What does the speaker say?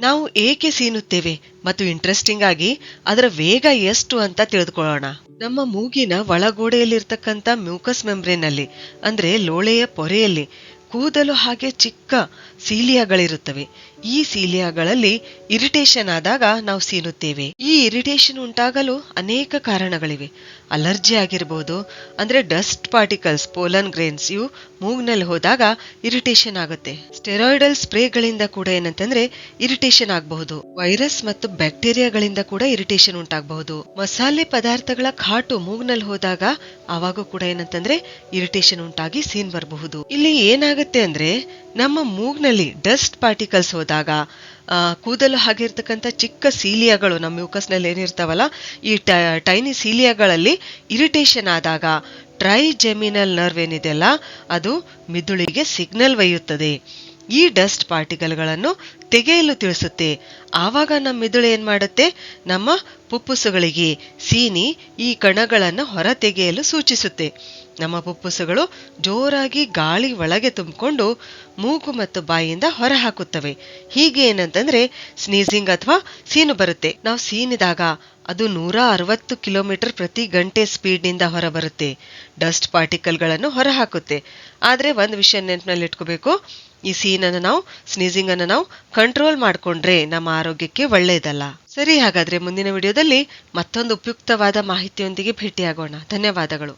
ನಾವು ಏಕೆ ಸೀನುತ್ತೇವೆ ಮತ್ತು ಇಂಟ್ರೆಸ್ಟಿಂಗ್ ಆಗಿ ಅದರ ವೇಗ ಎಷ್ಟು ಅಂತ ತಿಳಿದುಕೊಳ್ಳೋಣ. ನಮ್ಮ ಮೂಗಿನ ಒಳಗೋಡೆಯಲ್ಲಿರ್ತಕ್ಕಂಥ ಮ್ಯೂಕಸ್ ಮೆಂಬ್ರೇನಲ್ಲಿ ಅಂದ್ರೆ ಲೋಳೆಯ ಪೊರೆಯಲ್ಲಿ ಕೂದಲು ಹಾಗೆ ಚಿಕ್ಕ ಸೀಲಿಯಾಗಳಿರುತ್ತವೆ. ಈ ಸೀಲಿಯಾಗಳಲ್ಲಿ ಇರಿಟೇಷನ್ ಆದಾಗ ನಾವು ಸೀನುತ್ತೇವೆ. ಈ ಇರಿಟೇಷನ್ ಉಂಟಾಗಲು ಅನೇಕ ಕಾರಣಗಳಿವೆ. ಅಲರ್ಜಿ ಆಗಿರಬಹುದು, ಅಂದ್ರೆ ಡಸ್ಟ್ ಪಾರ್ಟಿಕಲ್ಸ್, ಪೋಲನ್ ಗ್ರೇನ್ಸ್ ಇವು ಮೂಗ್ನಲ್ಲಿ ಹೋದಾಗ ಇರಿಟೇಷನ್ ಆಗುತ್ತೆ. ಸ್ಟೆರಾಯ್ಡಲ್ ಸ್ಪ್ರೇಗಳಿಂದ ಕೂಡ ಏನಂತಂದ್ರೆ ಇರಿಟೇಷನ್ ಆಗಬಹುದು. ವೈರಸ್ ಮತ್ತು ಬ್ಯಾಕ್ಟೀರಿಯಾಗಳಿಂದ ಕೂಡ ಇರಿಟೇಷನ್ ಉಂಟಾಗಬಹುದು. ಮಸಾಲೆ ಪದಾರ್ಥಗಳ ಖಾಟು ಮೂಗ್ನಲ್ಲಿ ಹೋದಾಗ ಆವಾಗ ಕೂಡ ಏನಂತಂದ್ರೆ ಇರಿಟೇಷನ್ ಉಂಟಾಗಿ ಸೀನ್ ಬರಬಹುದು. ಇಲ್ಲಿ ಏನಾಗುತ್ತೆ ಅಂದ್ರೆ ನಮ್ಮ ಮೂಗ್ನಲ್ಲಿ ಡಸ್ಟ್ ಪಾರ್ಟಿಕಲ್ಸ್ ಹೋದಾಗ ಕೂದಲು ಹಾಗಿರ್ತಕ್ಕಂಥ ಚಿಕ್ಕ ಸೀಲಿಯಾಗಳು ನಮ್ಮ ಮ್ಯೂಕಸ್ ನಲ್ಲಿ ಏನಿರ್ತಾವಲ್ಲ, ಈ ಟೈನಿ ಸೀಲಿಯಾಗಳಲ್ಲಿ ಇರಿಟೇಷನ್ ಆದಾಗ ಟ್ರೈಜೆಮಿನಲ್ ನರ್ವ್ ಏನಿದೆಯಲ್ಲ ಅದು ಮಿದುಳಿಗೆ ಸಿಗ್ನಲ್ ಒಯ್ಯುತ್ತದೆ. ಈ ಡಸ್ಟ್ ಪಾರ್ಟಿಕಲ್ಗಳನ್ನು ತೆಗೆಯಲು ತಿಳಿಸುತ್ತೆ. ಆವಾಗ ನಮ್ಮ ಮಿದುಳು ಏನ್ ಮಾಡುತ್ತೆ, ನಮ್ಮ ಪುಪ್ಪುಸುಗಳಿಗೆ ಸೀನಿ ಈ ಕಣಗಳನ್ನು ಹೊರ ತೆಗೆಯಲು ಸೂಚಿಸುತ್ತೆ. ನಮ್ಮ ಪುಪ್ಪುಸುಗಳು ಜೋರಾಗಿ ಗಾಳಿ ಒಳಗೆ ತುಂಬಿಕೊಂಡು ಮೂಗು ಮತ್ತು ಬಾಯಿಯಿಂದ ಹೊರ ಹಾಕುತ್ತವೆ. ಹೀಗೆ ಏನಂತಂದ್ರೆ ಸ್ನೀಸಿಂಗ್ ಅಥವಾ ಸೀನು ಬರುತ್ತೆ. ನಾವು ಸೀನಿದಾಗ ಅದು 160 ಕಿಲೋಮೀಟರ್ ಪ್ರತಿ ಗಂಟೆ ಸ್ಪೀಡ್ ನಿಂದ ಹೊರ ಬರುತ್ತೆ. ಡಸ್ಟ್ ಪಾರ್ಟಿಕಲ್ಗಳನ್ನು ಹೊರ ಹಾಕುತ್ತೆ. ಆದ್ರೆ ಒಂದು ವಿಷಯ ನೆನಪಿನಲ್ಲಿ ಇಟ್ಕೋಬೇಕು, ಈ ಸ್ನೀಸಿಂಗ್ ಅನ್ನು ನಾವು ಕಂಟ್ರೋಲ್ ಮಾಡ್ಕೊಂಡ್ರೆ ನಮ್ಮ ಆರೋಗ್ಯಕ್ಕೆ ಒಳ್ಳೆಯದಲ್ಲ. ಸರಿ, ಹಾಗಾದ್ರೆ ಮುಂದಿನ ವಿಡಿಯೋದಲ್ಲಿ ಮತ್ತೊಂದು ಉಪಯುಕ್ತವಾದ ಮಾಹಿತಿಯೊಂದಿಗೆ ಭೇಟಿಯಾಗೋಣ. ಧನ್ಯವಾದಗಳು.